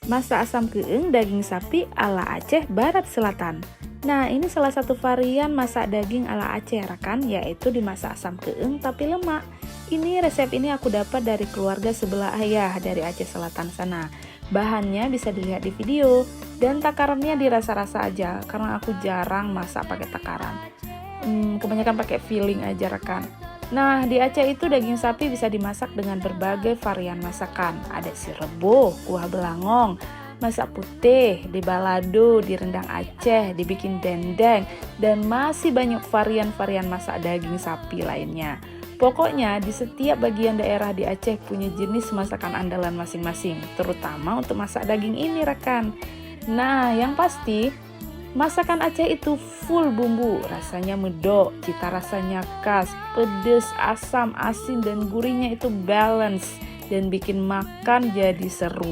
Masak asam keeng daging sapi ala Aceh Barat Selatan. Nah, ini salah satu varian masak daging ala Aceh rekan, yaitu dimasak asam keeng tapi lemak. Resep ini aku dapat dari keluarga sebelah ayah dari Aceh Selatan sana. Bahannya bisa dilihat di video, dan takarannya dirasa-rasa aja karena aku jarang masak pakai takaran. Kebanyakan pakai feeling aja rekan. Nah, di Aceh itu daging sapi bisa dimasak dengan berbagai varian masakan. Ada sirebo, kuah belangong, masak putih, di balado, di rendang Aceh, dibikin dendeng, dan masih banyak varian-varian masak daging sapi lainnya. Pokoknya di setiap bagian daerah di Aceh punya jenis masakan andalan masing-masing, terutama untuk masak daging ini rekan. Nah, yang pasti masakan Aceh itu full bumbu, rasanya medok, cita rasanya khas, pedas, asam, asin, dan gurihnya itu balance dan bikin makan jadi seru.